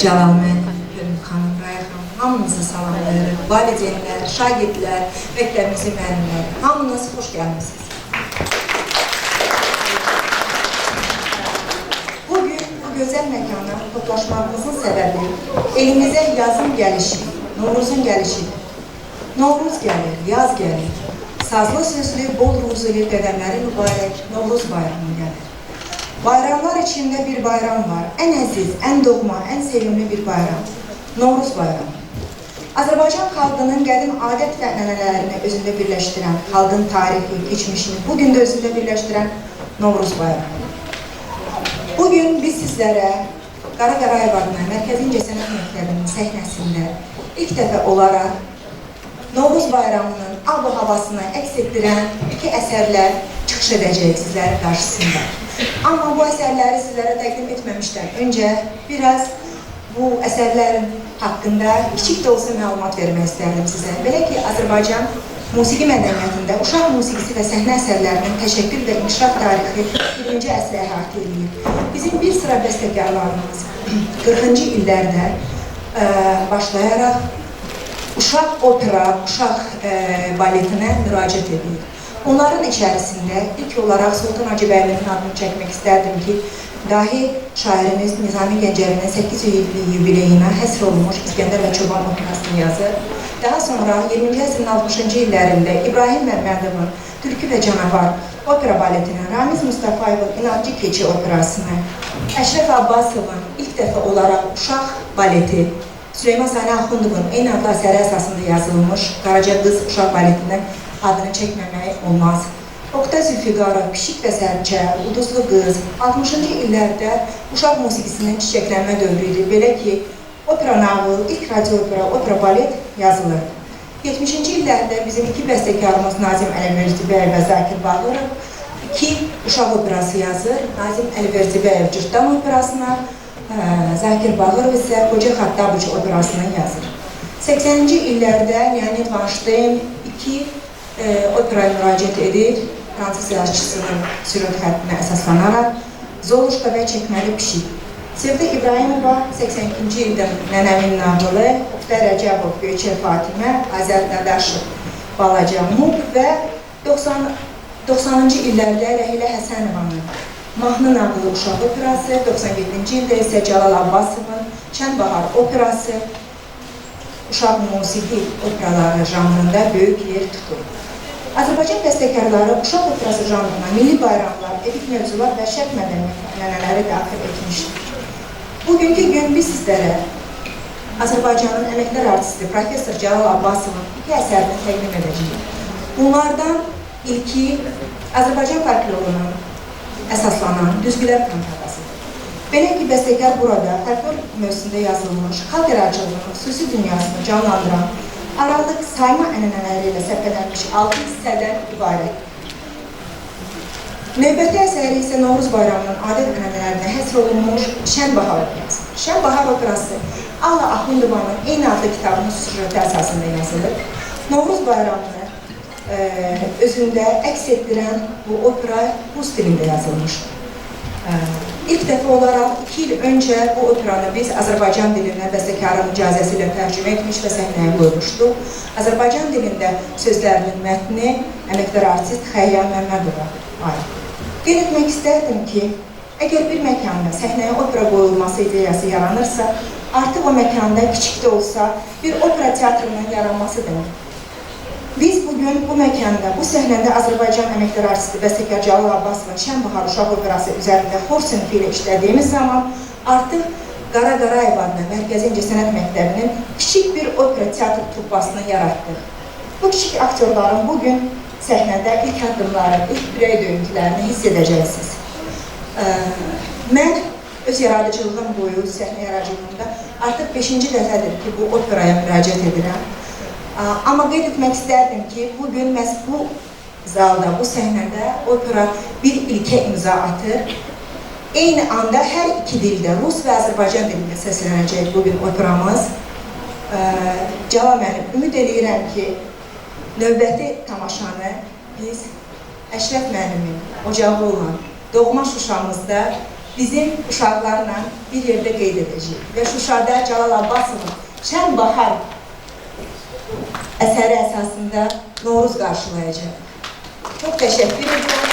Cəlal müəllim, Gönül xanım, Raya xanım, hamınızı salamlayırıq. Valideynlər, şagirdlər, məktəbimizin müəllimləri, hamınız xoş gəlmişsiniz. Bugün bu gözəl məkana toplaşmamızın səbəbi elimizə yazın gəlişi, Novruzun gəlişidir. Novruz gəlir, yaz gəlir. Sazlı sözlü, bol ruzulu qədəmləri mübarək Novruz bayramı gəlir. Bayramlar içində bir bayram var. Ən əziz, ən doğma, ən sevimli bir bayram. Novruz bayramı. Azərbaycan xalqının qədim adət və ənənələrini özündə birləşdirən, xalqın tarixi, keçmişini bugün də özündə birləşdirən Novruz bayramı. Bugün biz sizlərə Qara Qarayev adına Mərkəzi İncəsənət Məktəbinin səhnəsində ilk dəfə olaraq Novruz bayramının ab-havasını əks etdirən iki əsərlər çıxış edəcək sizlərin qarşısında. Amma bu əsərləri sizlərə təqdim etməmişdən öncə biraz bu əsərlərin haqqında kiçik də olsa məlumat vermək istərdim sizə. Belə ki, Azərbaycan musiqi mədəniyyətində uşaq musiqisi və səhnə əsərlərinin təşəkkül və inkişaf tarixi 20-ci əsrə əhatə edilir. Bizim bir sıra bəstəkarlarımız 40-cı illərdə başlayaraq uşaq opera, uşaq baletinə müraciət edir. Onların içərisində ilk olaraq Sultan Hacıbəylinin adını çəkmək istərdim ki, dahi şairimiz Nizami Gəncəvinin 8 illik yubileyinə həsr olunmuş İskəndər və Çoban operasını yazır. Daha sonra 20-ci əsrin 60-cı illərində İbrahim Məmmədovun Türkü və Canavar opera baletini, Ramiz Mustafayevin İnadcı Keçi operasını, Əşrəf Abbasovun ilk dəfə olaraq uşaq baleti, Süleyman Sani Axundovun eyni adlı əsəri əsasında yazılmış Qaraca Qız uşaq baletinin adını çəkməmək olmaz. Oqtay Zülfiqarov, Pişik və Sərçə, Uduzlu Qız, 60-cı illərdə uşaq musiqisinin çiçəklənmə dövrüydü. Belə ki, opera nağıl, ilk radio opera, opera balet yazılırdı. 70-ci illərdə bizim iki bəstəkarımız Nazim Əlivərzibəyov və Zakir Bağırov iki uşaq operası yazır. Nazim Əlivərzibəyov Cırtdan operasına, Zakir Bağırov isə Qoca Xattabıç operasını yazır. 80-ci illərdə Leonid Vanşteyn iki operaya müraciət edir. Fransız yazıçısının sürət xəttinə əsaslanaraq Zoluşka və Çəkməli Pişik. Sevdə İbrahimova 82-ci ildə Nənəmin nağılı, Oqtay Rəcəbov, Göyçə Fatimə, Azər Dadaşov, Balaca Muk və 90-cı illərdə Rəhilə Həsənovanın Mahnı nağılı uşaq operası, 97-ci ildə isə Cəlal Abbasovun Şən Bahar operası uşaq musiqi operaları janrında böyük yer tutur. Azərbaycan bəstəkarları uşaq operası janrına milli bayramlar, epik mövzular və şərq mədəniyyələri daxil etmişdir. Bugünkü gün biz sizlərə Azərbaycanın əməkdar artisti Profesor Cəlal Abbasovun iki əsərini təqdim edəcəyik. Bunlardan ilki Azərbaycan folklorunun əsaslanan Düzgülər kantatasıdır. Belə ki, bəstəkar burada folklor mövzusunda yazılmış, xalq yaradıcılığının xüsusi dünyasını canlandıran, aralıq sayma ənənələri ilə səpələnmiş 6 hissədən ibarət. Növbəti əsəri isə Novruz bayramının adət ənənələrinə həsr olunmuş Şən Bahar operası. Şən Bahar operası Alla Axundovanın eyni adlı kitabının süjeti əsasında yazılır. Novruz bayramını özündə əks etdirən bu opera rus dilində yazılmış. İlk dəfə olaraq 2 il öncə bu operanı biz Azərbaycan dilinə bəstəkarın icazəsi ilə tərcümə etmiş və səhnəyə qoymuşduq. Azərbaycan dilində sözlərinin mətni əməkdar artist Xəyyam Məmmədova aid. Qeyd etmək istərdim ki, əgər bir məkanda səhnəyə opera qoyulması ideyası yaranırsa, artıq o məkanda kiçik də olsa bir opera teatrının yaranması demək. Biz bugün bu məkanda, bu səhnədə Azərbaycan əməkdar artisti bəstəkar Cəlal Abbasovun Şən Bahar uşaq operası üzərində xor sinfi ilə işlədiyimiz zaman artıq Qara Qarayev adına Mərkəzi İncəsənət Məktəbinin kiçik bir opera teatr truppasını yaratdıq. Bu kiçik aktyorların bugün səhnədə ilk addımları, ilk birey döyüntülərini hiss edəcəksiniz. Mən öz yaradıcılığım boyu, səhnə yaradıcılığında artıq 5-ci dəfədir ki, bu operaya müraciət edirəm. Amma qeyd etmək istərdim ki, bugün məhz bu zalda, bu səhnədə opera bir ilkə imza atır. Eyni anda hər iki dildə, rus və Azərbaycan dilində səslənəcək bugün operamız. Cəlal müəllim, ümid edirəm ki, növbəti tamaşanı biz Əşrəf müəllimin ocağı olan doğma Şuşamızda bizim uşaqlarla bir yerdə qeyd edəcəyik və Şuşada Cəlal Abbasovun Şən Bahar əsəri əsasında Novruz qarşılayacaq. Çox təşəkkür edirəm.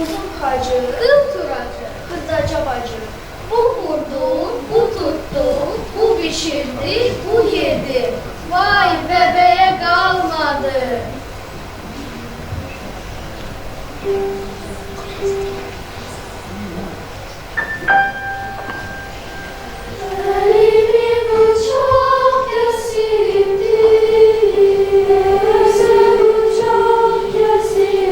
uzun hacı, turacı, kırdaca bacı. Bu vurdu, bu tuttu, bu pişirdi, bu yedi. Vay bebeğe kalmadı. Elimi bıçak kesildi, bıçak kesildi.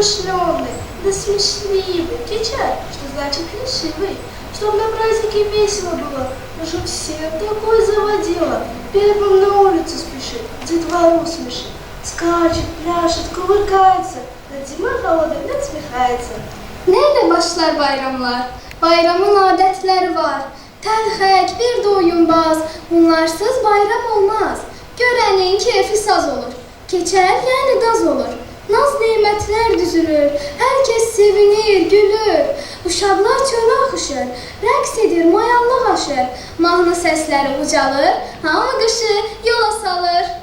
смышленый, да смешливый. Кичай, что значит красивый. Чтоб на празднике весело было, уже все такой заводила. Первым на улицу спешит, детвору смешит. Скачет, пляшет, кувыркается, над зимой холодной насмехается. Neyle başlar bayramlar? Bayramın adətləri var. Təlxək, bir de oyunbaz. Bunlarsız bayram olmaz. Görenin keyfi saz olur. Keçər, yəni daz olur. Naz nemətlər düzülür. Herkes sevinir, gülür. Uşaqlar çölə axışır. Rəqs edir, mayallıq aşır. Mahnı səsləri ucalır. Hamı qışı yola salır.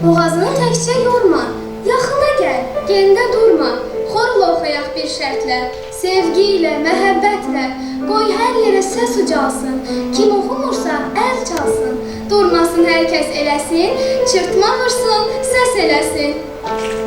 Boğazını təkcə yorma, yaxına gəl, gerində durma. Xorla oxuyaq bir şərtlə, sevgi ilə, məhəbbətlə. Qoy hər yerə səs ucalsın, kim oxumursa əl çalsın. Durmasın hər kəs eləsin, çırtma vursun, səs eləsin. Oh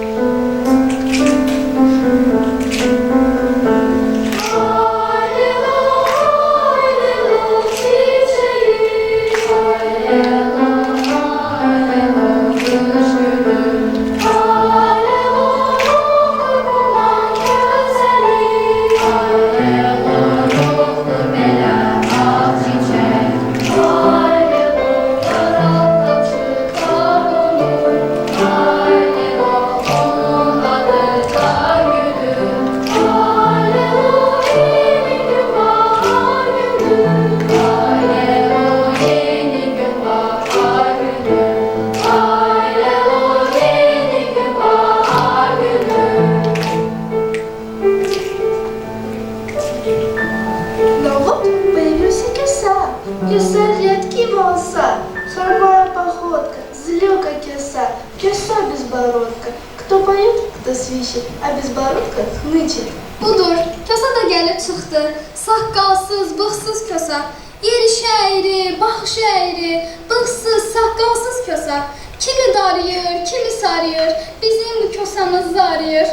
da свищет, а безбородка хнычет. Budur, kösa da gəlib çıxdı. Saqqalsız, bığsız kösa. Yeriş əyri, baxış əyri, bığsız, saqqalsız kösa. Kimi darıyır, kimi sarıyır, bizim bu kösamız zarıyır.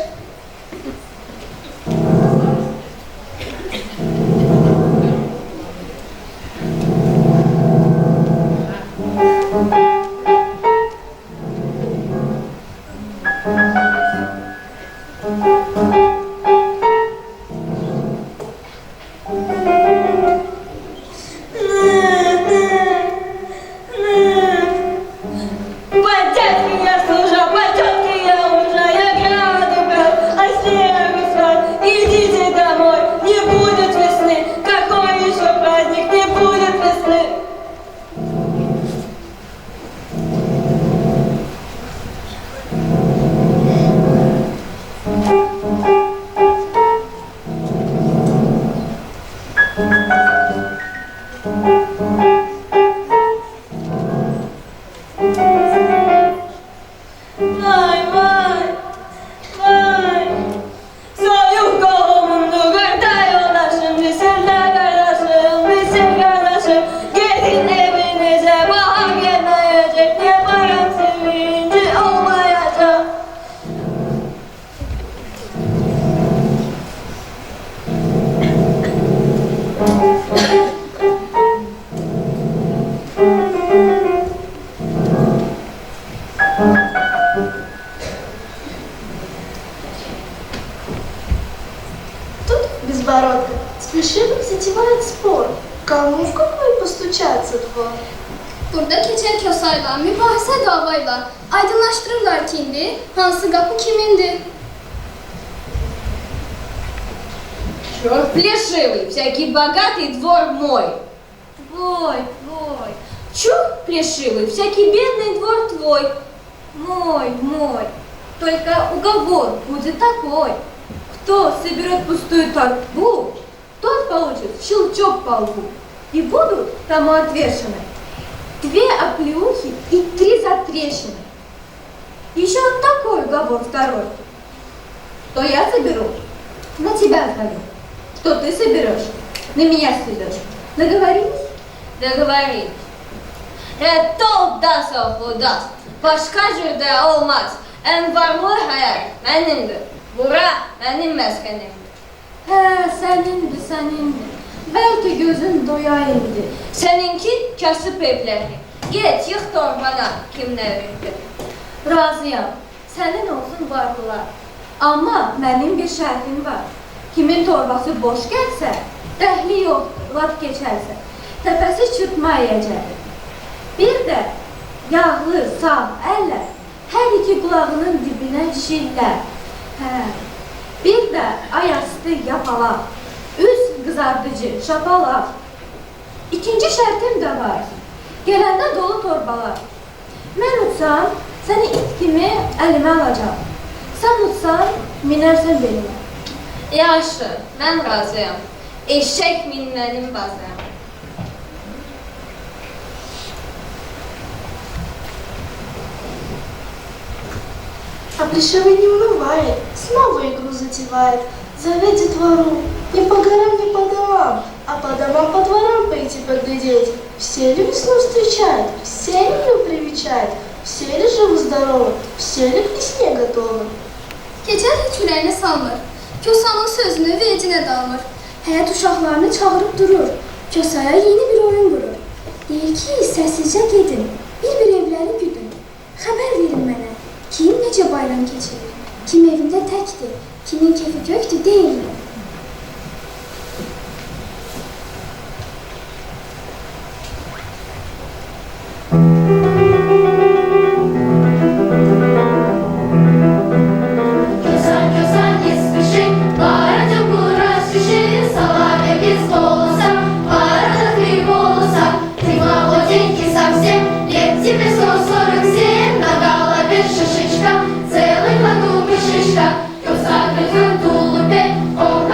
Безбородка с Плешивым затевает спор, кому в какой постучаться двор. Burada keçən kösayla, mübahisə davayla aydınlaşdırırlar ki, indi hansı qapı kimindir. Черт плешивый, всякий богатый двор мой. Твой, твой, Чур плешивый, всякий бедный двор твой. мой, мой. Только уговор будет такой. Кто соберет пустую торбу, тот получит щелчок по лбу. И будут тому отвешены 2 оплеухи и 3 затрещины. Еще такой уговор второй. Что я соберу, на тебя сдаю. Что ты соберешь, на меня сведешь. Договорились? Договорились. Reddol da olmaz. Başka cürde olmaz. En varlı hayat benimdir. Bura benim meskenimdir. He, senindir, senindir. Belki gözün doyaydı. Seninki kasıp evleri. Git yık torbana kim ne verdi. Razıyam. Senin olsun varlılar. Ama benim bir şərtim var. Kimin torbası boş gəlsə, dəhli yoxdur, laf keçərsə, təpəsi çırpmayacaqdır. Bir də yağlı, sağ əllər hər iki qulağının dibinə şillər. Hə. Bir də ayastı yapalaq, üz qızardıcı, şapalaq. İkinci şərtim də var. Gələndə dolu torbalar. Mən utsam, səni it kimi əlimə alacaq. Sən utsan, minərsən belimə. Yaxşı, mən razıyam. Eşek minmənim bazam. А Плешивый не унывает, снова игру затевает. Зовет детвору не по горам, не по домам, а по домам, по дворам пойти поглядеть. Все ли весну встречают, все ли ее привечают, все ли живы-здоровы, все ли к весне готовы. Keçər heç ürəyinə salmır. Kösanın sözünü vecinə dalmır. Həyat uşaqlarını çağırıb durur. Kösaya yeni bir oyun qurur. Deyir ki, səssizcə gedin, bir-bir evləri güdün. Xəbər verin mənə, kim necə bayram keçirir, kim evində təkdir, kimin kefi kökdür, deyilmi? Целый ходу мышишка, кёса, козёл, тулупе, он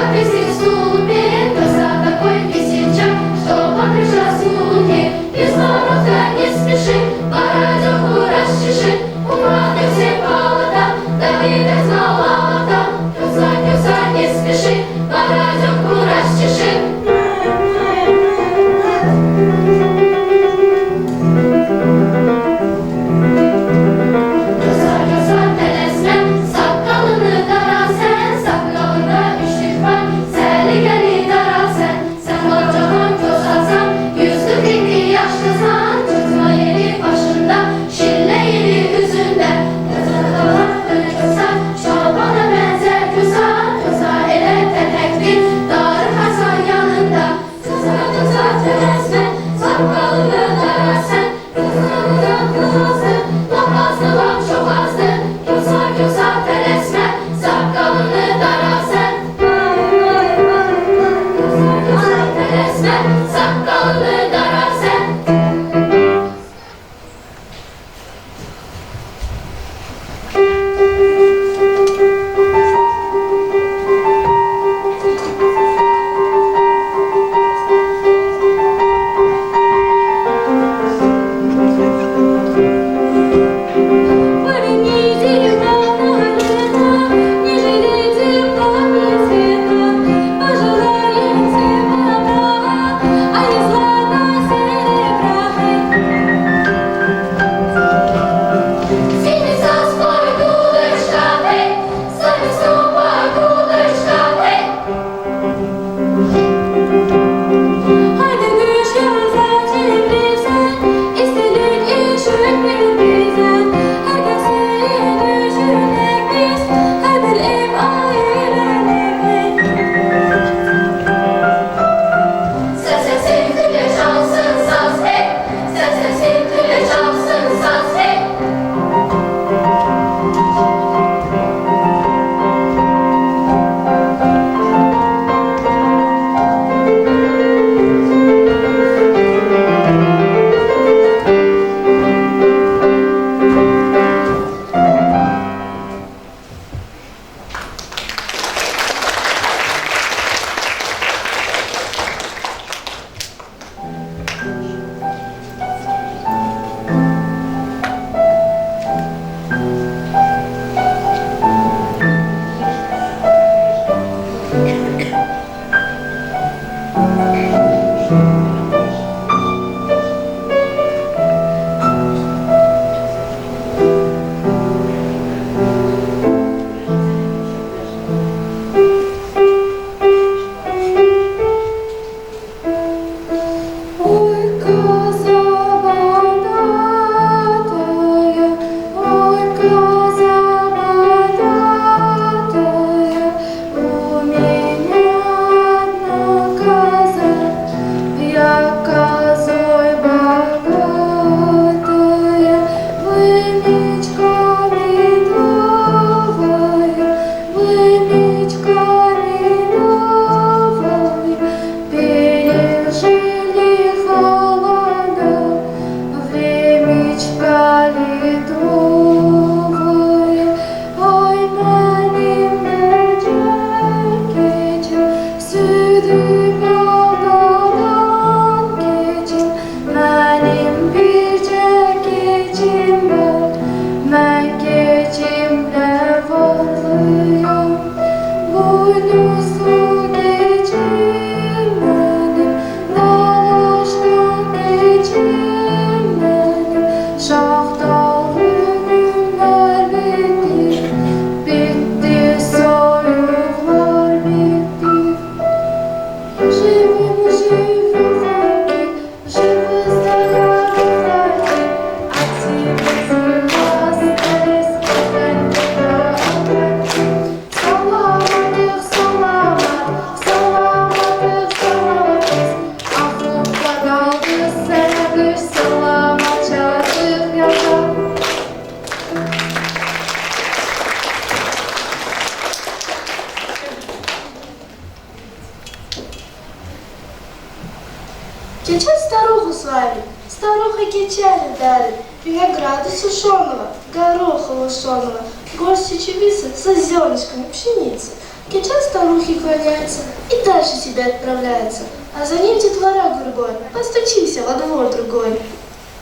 Кечаль старуху славит, старуха кечали дарит, винограда сушеного, гороха лушеного, горсть чечевицы со зернышками пшеницы. Кечаль старухи клоняется и дальше себя отправляется, а за ним детвора гургой, постучимся во двор другой.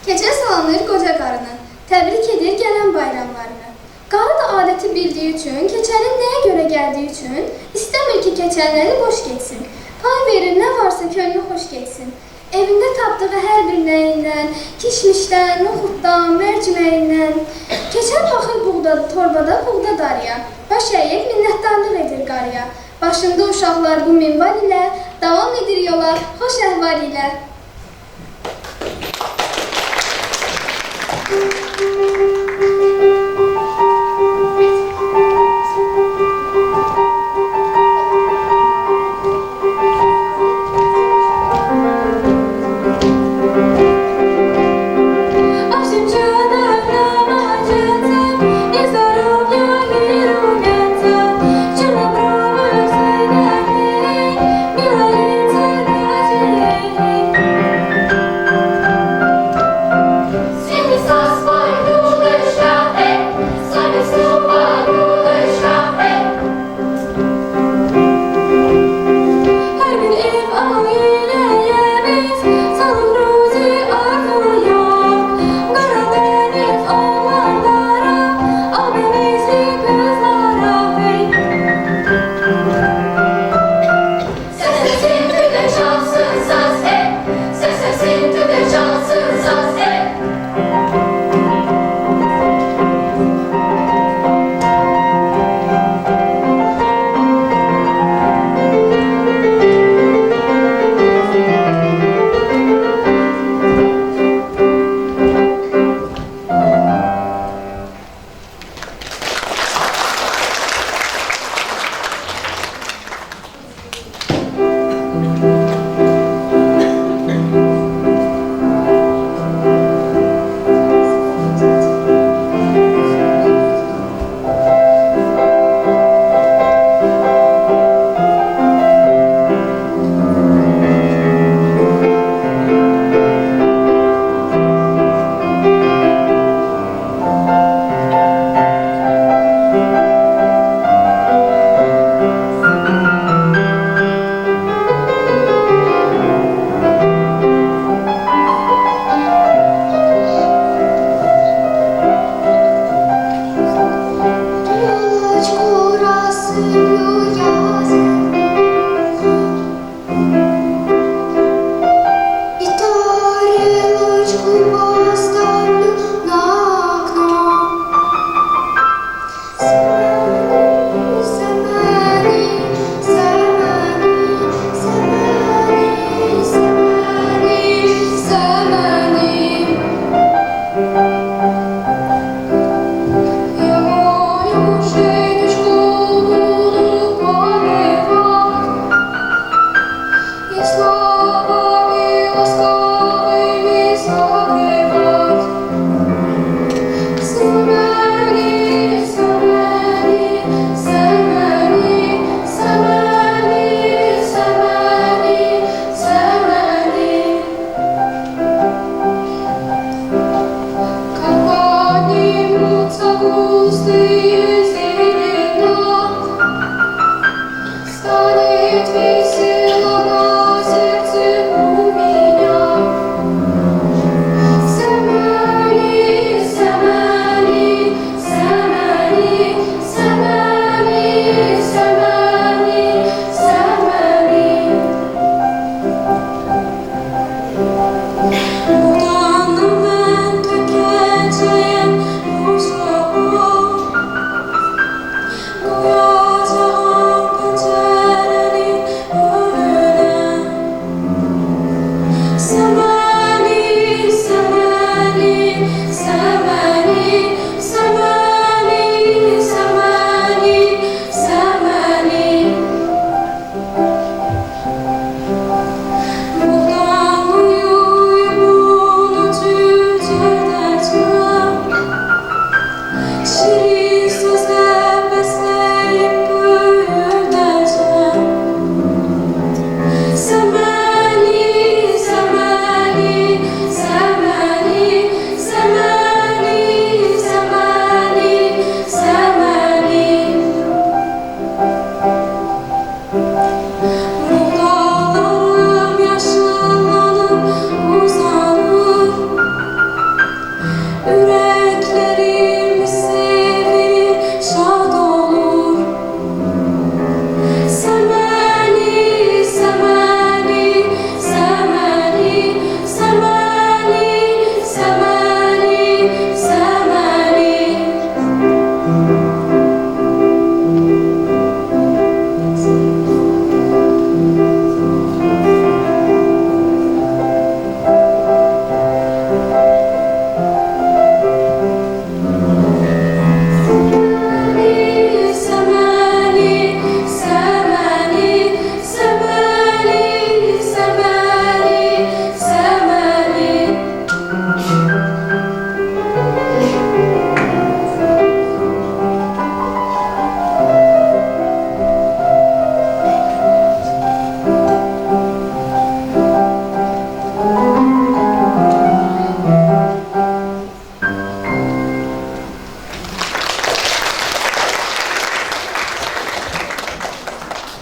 Keçəl salamlayır qoca qarını, təbrik edir gələn bayramlarını. Qarı da adəti bildiyi üçün, keçəlin nəyə görə gəldiyi üçün istəmir ki, keçəlləri boş getsin. Pay verir, nə varsa könlü xoş getsin. Evində tapdığı hər bir nəyindən, kişmişdən, noxuddan, mərciməyindən. Keçəl baxır torbada buğda darıya, baş əyib minnətdarlıq edir qarıya. Başında uşaqlar bu minval ilə, davam edir yola xoş əhval ilə. Всеми со свой душой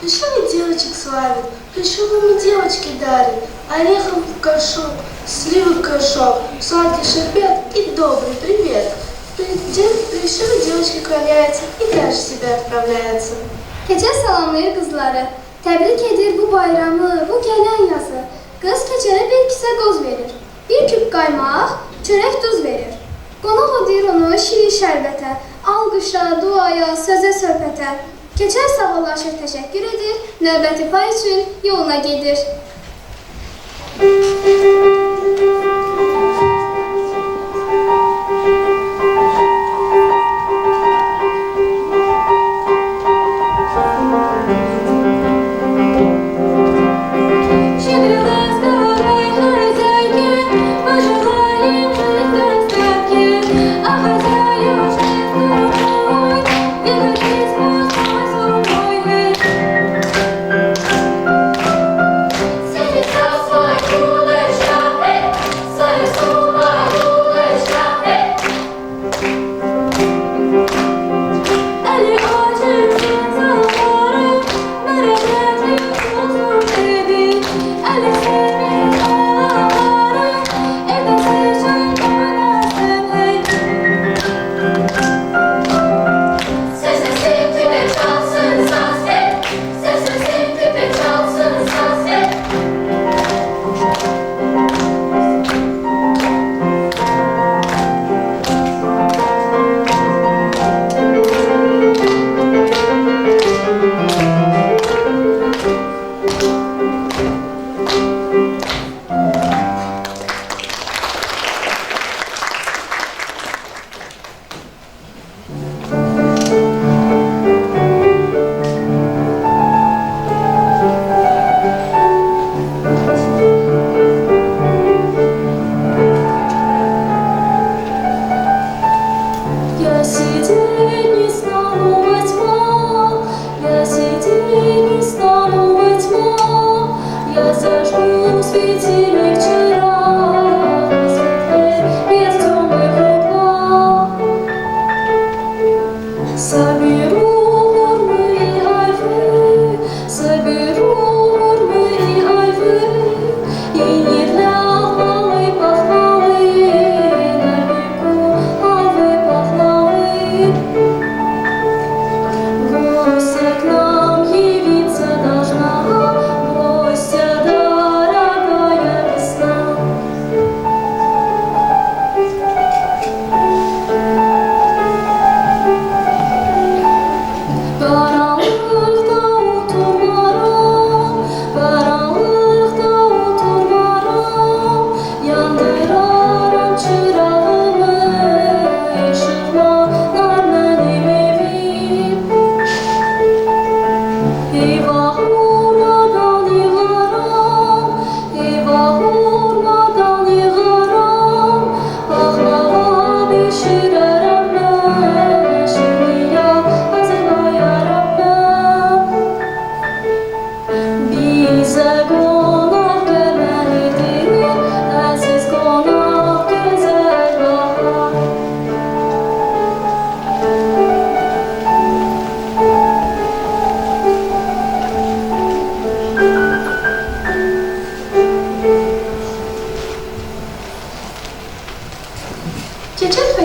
Решили девочек славить, решил ему девочки дарить. Орехов горшок, сливы горшок, сладкий шербет и добрый привет. Решили девочки кланяется и дальше себя отправляется. Keçə salamlayır qızları. Təbrik edir bu bayramı, bu gələn yazı. Qız keçənə bir kisə qoz verir. Bir küp qaymaq, çörək duz verir. Qonaq odur onu şirin şərbətə, alqışa, duaya, sözə, söhbətə. Keçən sağollaşır, təşəkkür edir, növbəti pay üçün yoluna gedir.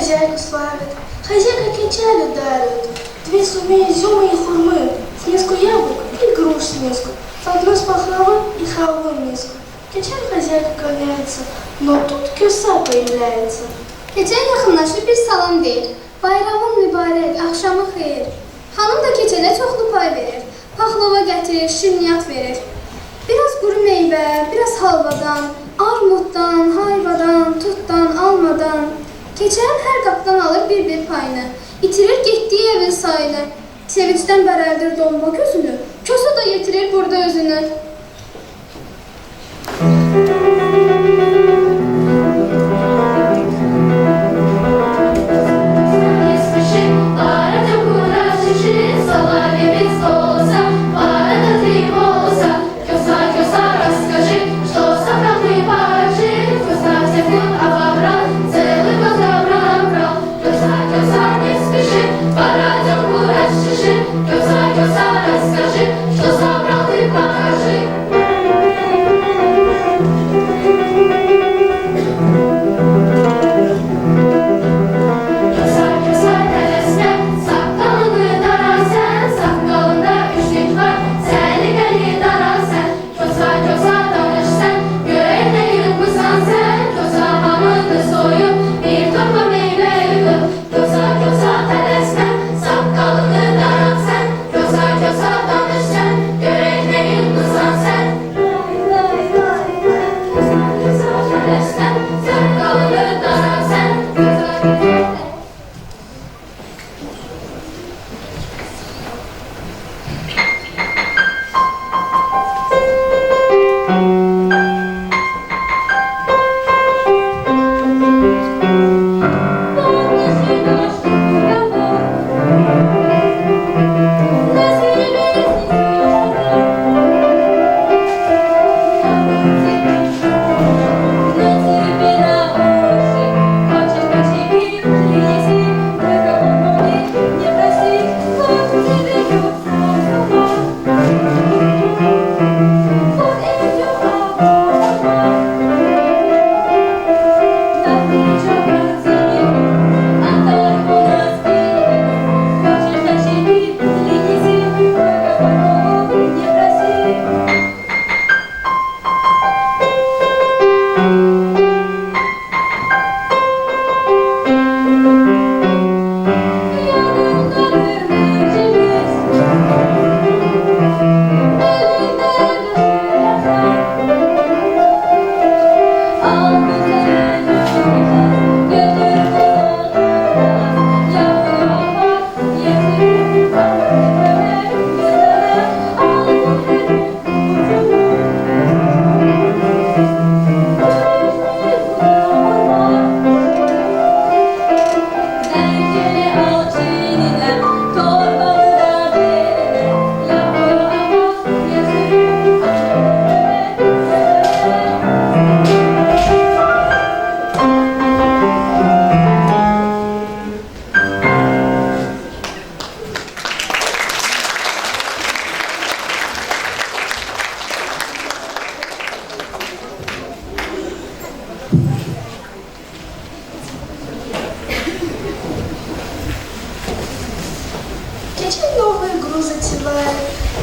хозяйку славят, хозяйка печалью дарит. Две суми изюма и хурмы, смеску яблок и груш смеску, поднос пахлавы и халвы миску. Keçen хозяйка кланяется, но тут kösa появляется. Keçən yaxınlaşıb bir salam deyir. Bayramın mübarək, axşamı xeyir. Xanım da keçənə çoxlu pay verir. Paxlava gətirir, şirniyyat verir. Biraz quru meyvə, biraz halvadan, armuddan, hayvadan, tutdan, almadan. Keçən hər qapdan alır bir payını. İtirir getdiyi evin sayını. Sevincdən bərəldir donma gözünü. Kösa da yetirir burada özünü. Расскажи, что Кичи новые грузы тевают,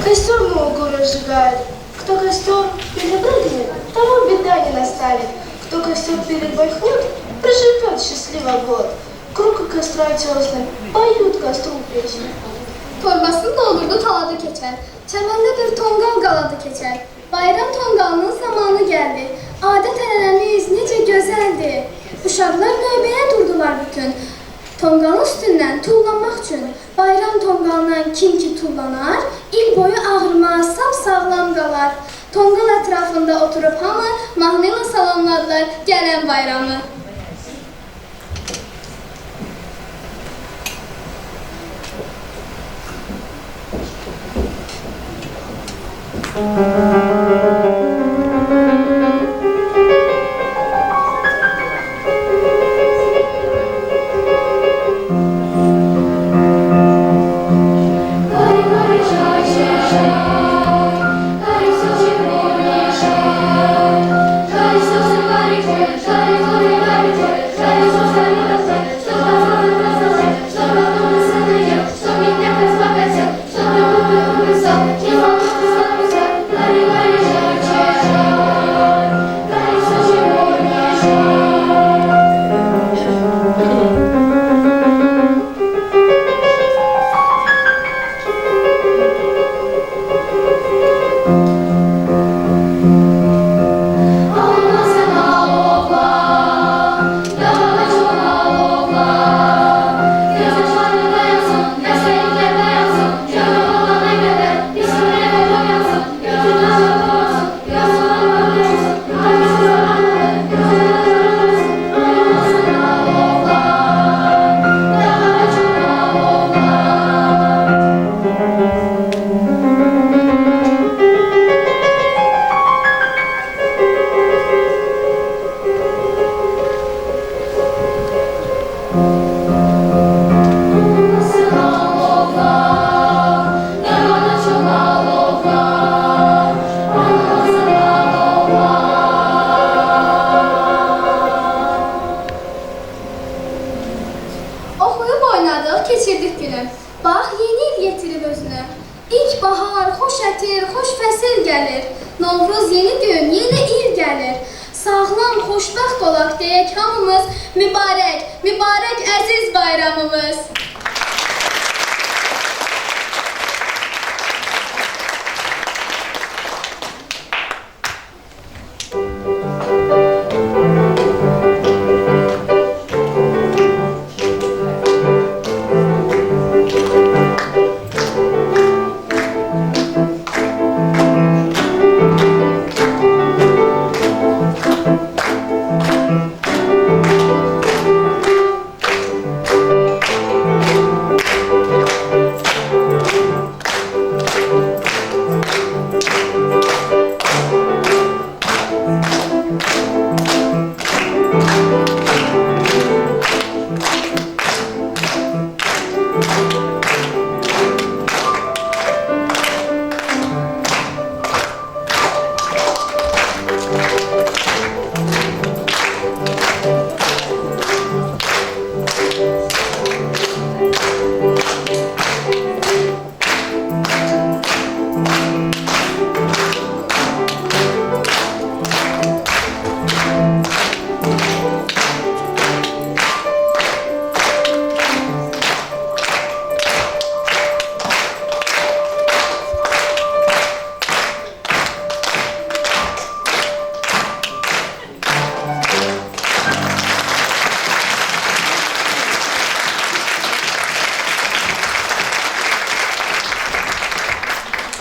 костер мы у горы сжигают. Кто костер перепрыгнет, тому беда не настанет. Кто костер перепахнет, проживет счастливо год. Круг костра тесный, поют костру песню. Torbasını doldurdu taladı keçər. Çəməndə bir tonqal qaladı keçər. Bayram tonqalının zamanı gəldi. Adət-ənənəmiz necə gözəldi. Uşaqlar növbəyə durdular bütün. Tonqalın üstündən tullanmaq üçün. Bayram tonqalından kim ki tullanar, il boyu ağırmaz, sağlam qalar. Tonqal ətrafında oturub hamı mahnı ilə salamladılar gələn bayramı. Keçirdik günü. Bax, yeni il yetirir özünü. İlk bahar, xoş ətir, xoş fəsil gəlir. Novruz yeni gün, yeni il gəlir. Sağlam, xoşbəxt olaq deyək hamımız. Mübarək, mübarək əziz bayramımız.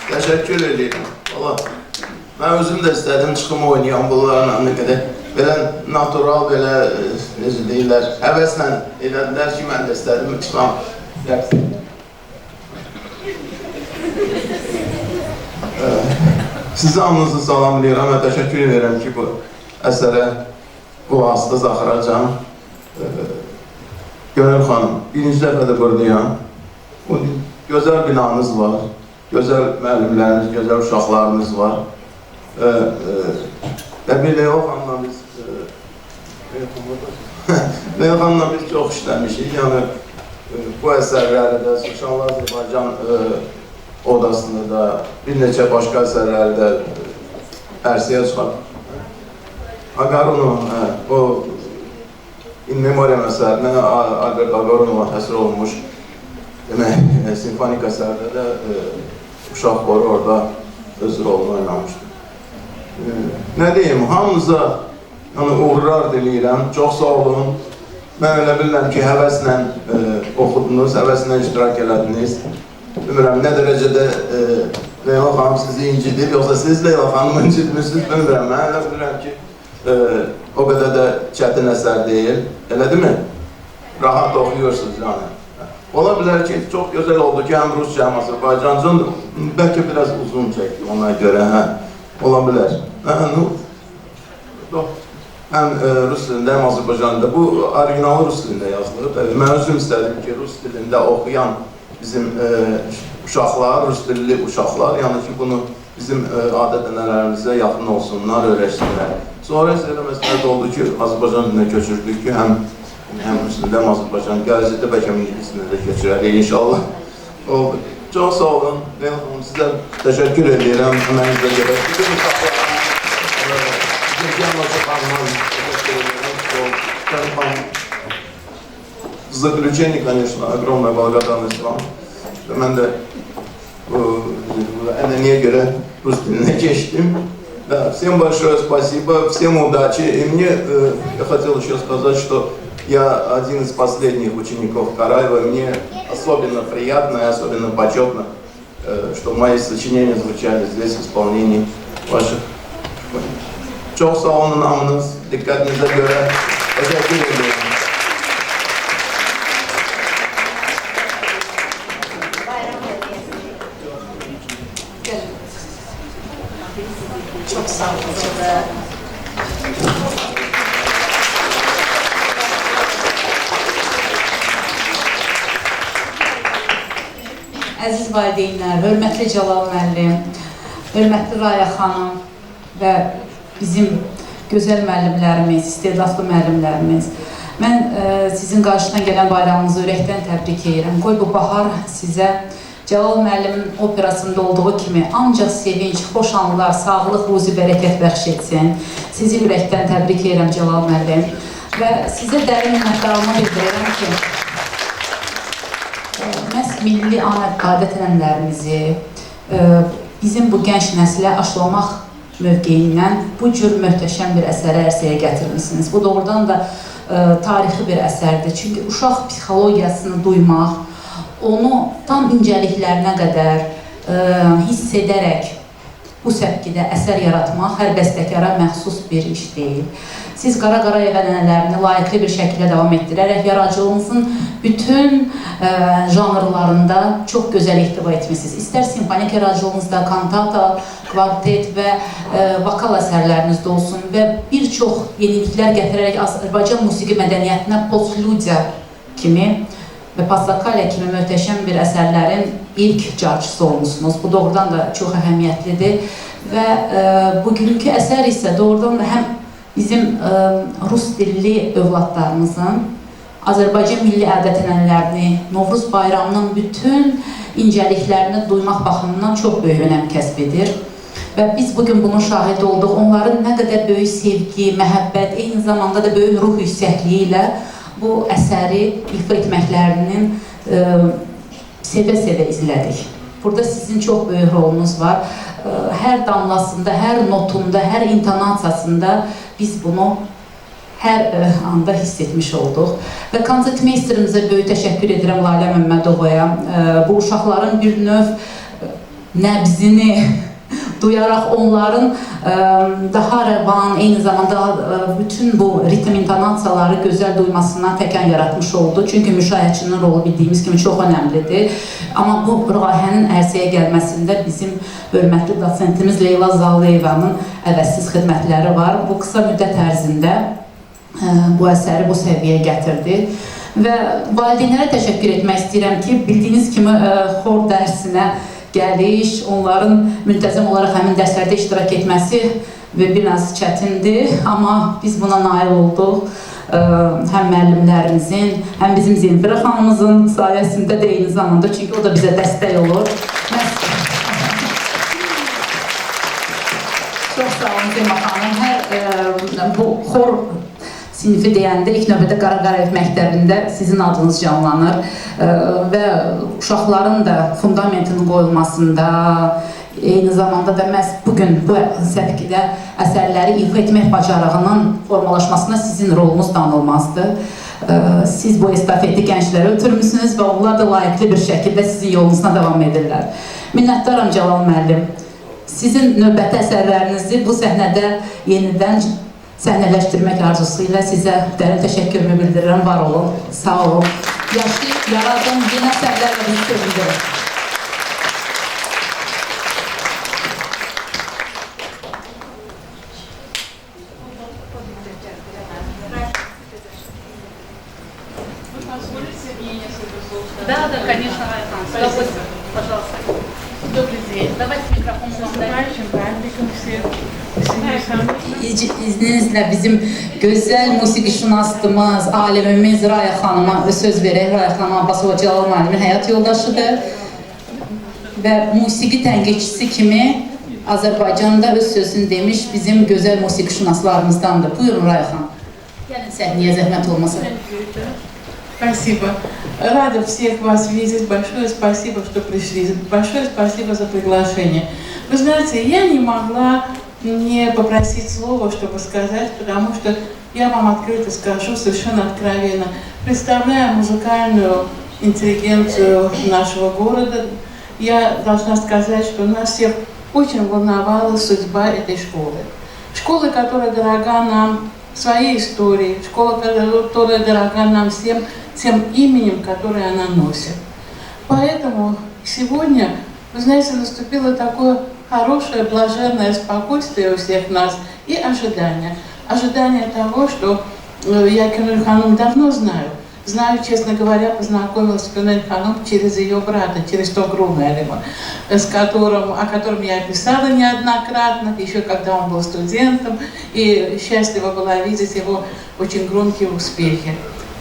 Təşəkkür edirəm. Valla, mən özüm də istədim çıxım oynayam bunlarla nə qədər. Belə natural, belə, necə deyirlər, həvəslə elədilər ki, mən də istədim çıxam. Sizi hamınızı salamlayıram və təşəkkür edirəm ki, bu əsərə qulaq asdınız axıracan. Gönül xanım, birinci dəfə də buradayam. Gözəl binanız var, gözəl müəllimləriniz, gözəl uşaqlarınız var. Və bir Leyla xanımla biz çox işləmişik. Yəni, bu əsərləri də, Şuşanlı Azərbaycan odasında da, bir neçə başqa əsərləri də ərsəyə çıxar. Aqaronov, o In Memoriam əsərinə Albert Aqaronova həsr olunmuş simfonik əsərdə də uşaq xoru orada öz rolunu oynamışdı. Nə deyim, hamınıza uğurlar diləyirəm, çox sağ olun. Mən elə bilirəm ki, həvəslə oxudunuz, həvəslə iştirak elədiniz. Bilmirəm, nə dərəcədə Leyla xanım sizi incidir, yoxsa siz Leyla xanımı incidmişsiniz, bilmirəm. Mən elə bilirəm ki, o qədər də çətin əsər deyil, elə deyil mi? Rahat oxuyuyorsunuz yəni. Ola bilər ki, çox gözəl oldu ki, həm Rusca, həm Azərbaycancın, bəlkə biraz uzun çəkdi ona görə, ola bilər. Həm Rus dilində, həm Azərbaycanında, bu orijinal Rus dilində yazılır. Mən özüm istədim ki, Rus dilində oxuyan bizim uşaqlar, Rus dilli uşaqlar, yəni ki, bunu bizim adət-ənənələrimizə yaxın olsunlar, öyrəşsinlər. Sonra isə elə məsləhət oldu ki, Azərbaycan dilinə köçürdük ki, həm Rus dilində, həm Azərbaycan, gələcəkdə bəlkə ingilis dilində köçürərik inşallah. Oldu. Çox sağ olun. Leyla xanım, sizə təşəkkür edirəm. Əmənizə görə. Bütün uşaqlara, bizim Gənoşu xanımdan təşəkkür edirəm. В заключение, конечно, огромная благодарность вам. Mən də ənənəyə görə Rus dilinə keçdim. Да, всем большое спасибо, всем удачи. И мне я хотел еще сказать, что я один из последних учеников Караева. Мне особенно приятно и особенно почетно, что мои сочинения звучали здесь в исполнении ваших. Çok sağ olun namınız, dikkatinize göre. Teşekkür ederim. Çok sağ olun. Əziz valideynlər, hörmətli Cəlal müəllim, hörmətli Raya xanım və bizim gözəl müəllimlərimiz, istedadlı müəllimlərimiz. Mən sizin qarşıdan gələn bayramınızı ürəkdən təbrik edirəm. Qoy bu bahar sizə Cəlal müəllimin operasında olduğu kimi ancaq sevinç, xoş anlar, sağlıq, ruzi, bərəkət bəxş etsin. Sizi ürəkdən təbrik edirəm Cəlal müəllim və sizə dərin minnətdarlığımı bildirirəm ki, məhz milli adət-ənənələrimizi bizim bu gənc nəslə aşılamaq mövqeyindən bu cür möhtəşəm bir əsəri ərsəyə gətirmişsiniz. Bu doğrudan da tarixi bir əsərdir. Çünki uşaq psixologiyasını duymaq, onu tam incəliklərinə qədər hiss edərək bu səpkidə əsər yaratmaq hər bəstəkara məxsus bir iş deyil. Siz Qara Qarayev ənənələrini layiqli bir şəkildə davam etdirərək yaradıcılığınızın bütün janrlarında çox gözəl ihtiva etmişsiniz. İstər simfonik yaradıcılığınızda, kantata, kvartet və vokal əsərlərinizdə olsun və bir çox yeniliklər gətirərək Azərbaycan musiqi mədəniyyətinə postludiya kimi və Passacaglia kimi möhtəşəm bir əsərlərin ilk carçısı olmuşsunuz. Bu doğrudan da çox əhəmiyyətlidir və bugünkü əsər isə doğrudan da həm bizim Rus dilli övladlarımızın Azərbaycan milli adət-ənənələrini, Novruz bayramının bütün incəliklərini duymaq baxımından çox böyük önəm kəsb edir. Və biz bugün bunun şahidi olduq. Onların nə qədər böyük sevgi, məhəbbət, eyni zamanda da böyük ruh yüksəkliyi ilə bu əsəri ifa etməklərinin sevə-sevə izlədik. Burada sizin çox böyük rolunuz var. Hər damlasında, hər notunda, hər intonasiyasında biz bunu hər anda hiss etmiş olduq. Və konsertmeysterimizə böyük təşəkkür edirəm Lalə Məmmədovaya. Bu uşaqların bir növ nəbzini duyaraq onların daha rəvan, eyni zamanda bütün bu ritm intonasiyaları gözəl duymasına təkan yaratmış oldu. Çünki müşahiətçinin rolu bildiyimiz kimi çox önəmlidir. Amma bu layihənin ərsəyə gəlməsində bizim hörmətli dosentimiz Leyla Zalıyevanın əvəzsiz xidmətləri var. Bu qısa müddət ərzində bu əsəri bu səviyyəyə gətirdi. Və valideynlərə təşəkkür etmək istəyirəm ki, bildiyiniz kimi xor dərsinə gəliş, onların müntəzəm olaraq həmin dərslərdə iştirak etməsi biraz çətindir, amma biz buna nail olduq. Həm müəllimlərimizin, həm bizim Zemfira xanımızın sayəsində də eyni zamanda, çünki o da bizə dəstək olur. Çox sağ olun Zemfira xanım. Bu xor sinifi deyəndə ilk növbədə Qara Qarayev məktəbində sizin adınız canlanır və uşaqların da fundamentinin qoyulmasında, eyni zamanda da məhz bugün bu səpkidə əsərləri ifa etmək bacarığının formalaşmasında sizin rolunuz danılmazdır. Siz bu estafeti gənclərə ötürmüsünüz və onlar da layiqli bir şəkildə sizin yolunuzuna davam edirlər. Minnətdaram Cəlal müəllim. Sizin növbəti əsərlərinizi bu səhnədə yenidən səhnələşdirmək arzusu ilə sizə dərin təşəkkürümü bildirirəm. Var olun, sağ olun. Yaşayıb, yaradın, yeni əsərlərlə bizi sevindirin. Да, конечно, Райхан. С удовольствием, пожалуйста. Добрый день. Давайте микрофон вам дадим. İzninizlə bizim gözəl musiqişünasımız, alimimiz Raya xanıma söz verək. Raya xanım Abbasova Cəlal müəllimin həyat yoldaşıdır və musiqi tənqidçisi kimi Azərbaycanda öz sözünü demiş bizim gözəl musiqişünaslarımızdandır. Buyurun Raya xanım. Gəlin səhnəyə zəhmət olmasa. Спасибо. Рада всех вас видеть. Большое спасибо, что пришли. Большое спасибо за приглашение. Вы знаете, я не могла не попросить слова, чтобы сказать, потому что я вам открыто скажу, совершенно откровенно. Представляя музыкальную интеллигенцию нашего города, я должна сказать, что нас всех очень волновала судьба этой школы. Школы, которая дорога нам своей историей, школа, которая дорога нам всем тем именем, которое она носит. Поэтому сегодня, вы знаете, наступило такое хорошее, блаженное спокойствие у всех нас и ожидание. Ожидание того, что я Кюнель Ханум давно знаю. Знаю, честно говоря, познакомилась с Кюнель Ханум через ее брата, через Тогру Мелима, о котором я писала неоднократно, еще когда он был студентом, и счастлива была видеть его очень громкие успехи.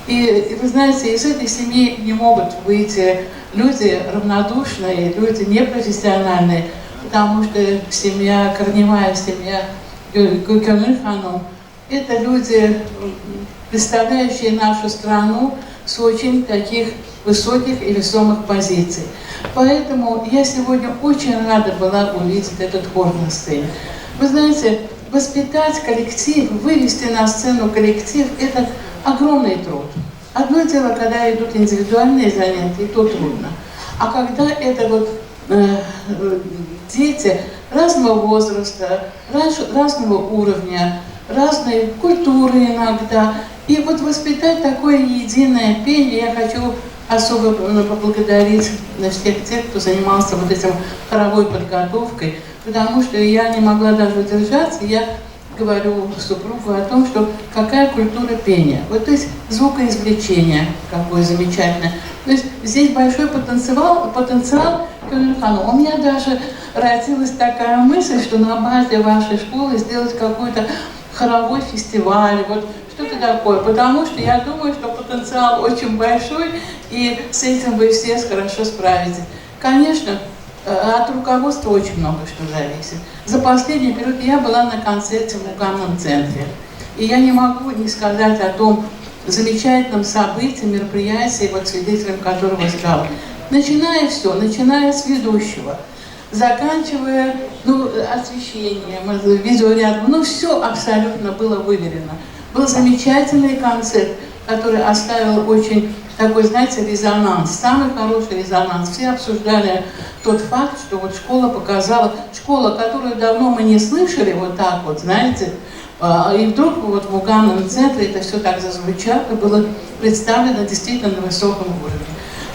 И вы знаете, из этой семьи не могут выйти люди равнодушные, люди непрофессиональные, потому что семья, корневая семья Кюнель Ханум, это люди, представляющие нашу страну с очень таких высоких и весомых позиций. Поэтому я сегодня очень рада была увидеть этот хор на сцене. Вы знаете, воспитать коллектив, вывести на сцену коллектив – это огромный труд. Одно дело, когда идут индивидуальные занятия, и то трудно. А когда это вот дети разного возраста, разного уровня, разной культуры иногда, и вот воспитать такое единое пение, я хочу особо поблагодарить всех тех, кто занимался вот этим хоровой подготовкой, потому что я не могла даже удержаться, я говорю супругу о том, что какая культура пения. Вот то есть звукоизвлечение какое замечательное. То есть здесь большой потенциал Кюнель Ханум. У меня даже родилась такая мысль, что на базе вашей школы сделать какой-то хоровой фестиваль, вот что-то такое. Потому что я думаю, что потенциал очень большой, и с этим вы все хорошо справитесь. Конечно, от руководства очень много что зависит. За последний период я была на концерте в Мукамном центре. И я не могу не сказать о том замечательном событии, мероприятии, вот свидетелем которого стала. Начиная с ведущего, заканчивая освещением, видеорядом, все абсолютно было выверено. Был замечательный концерт. который оставил очень такой, знаете, резонанс, самый хороший резонанс. Все обсуждали тот факт, что вот школа показала, школа, которую давно мы не слышали вот так вот, знаете, и вдруг вот в Уганном центре это все так зазвучало, было представлено действительно на высоком уровне.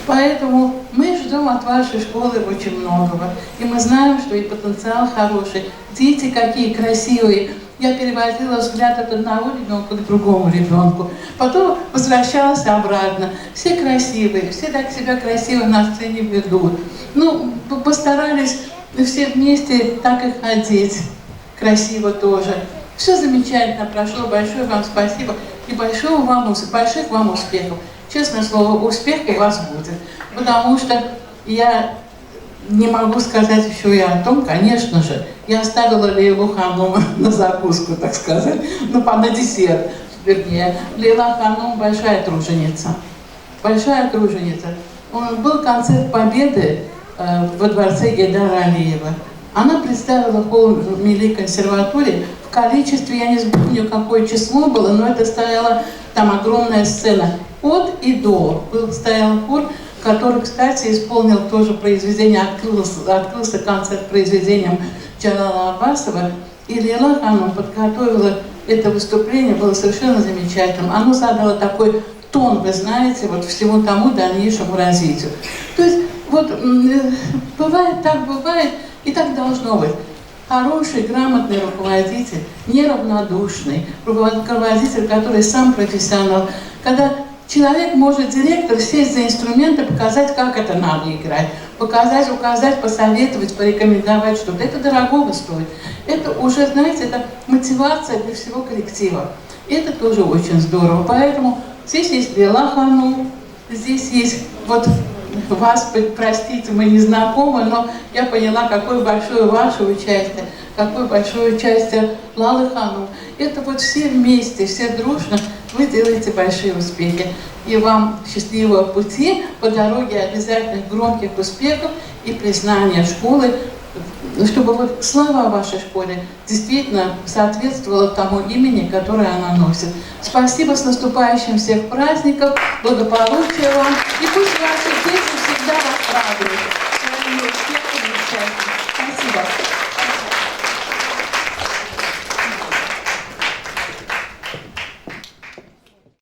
Поэтому мы ждем от вашей школы очень многого. И мы знаем, что и потенциал хороший. Дети какие красивые. Я переводила взгляд от одного ребенка к другому ребенку. Потом возвращалась обратно. Все красивые, все так себя красиво на сцене ведут. Ну, постарались все вместе так их одеть. Красиво тоже. Все замечательно прошло. Большое вам спасибо. И больших вам успехов. Честное слово, успех у вас будет. Потому что я не могу сказать еще и о том, конечно же, я оставила Лейлу Ханум на закуску, так сказать, на десерт, вернее. Лейла Ханум большая труженица. Большая труженица. Был концерт Победы во дворце Гейдара Алиева. Она представила хор Милли консерватории в количестве, я не помню, какое число было, но это стояла там огромная сцена. От и до стоял хор, который, кстати, исполнил тоже произведение, открылся концерт произведением Джалала Аббасова, и Лейла Ханум подготовила это выступление, было совершенно замечательным. Оно задало такой тон, вы знаете, вот всему тому дальнейшему развитию. То есть, вот, бывает так, бывает, и так должно быть. Хороший, грамотный руководитель, неравнодушный, руководитель, который сам профессионал, когда человек может, директор, сесть за инструменты, показать, как это надо играть, показать, указать, посоветовать, порекомендовать что-то. Это дорогого стоит. Это уже, знаете, это мотивация для всего коллектива. И это тоже очень здорово. Поэтому здесь есть Лейла Ханум, здесь есть вот вас, простите, мы не знакомы, но я поняла, какое большое ваше участие, какое большое участие Лалы Ханум. Это вот все вместе, все дружно, вы делаете большие успехи. И вам счастливого пути по дороге обязательных громких успехов и признания школы, чтобы вот слава вашей школе действительно соответствовала тому имени, которое она носит. Спасибо, с наступающим всех праздников, благополучия вам, и пусть ваши дети всегда вас радуют своими успехами и счастьем. Спасибо.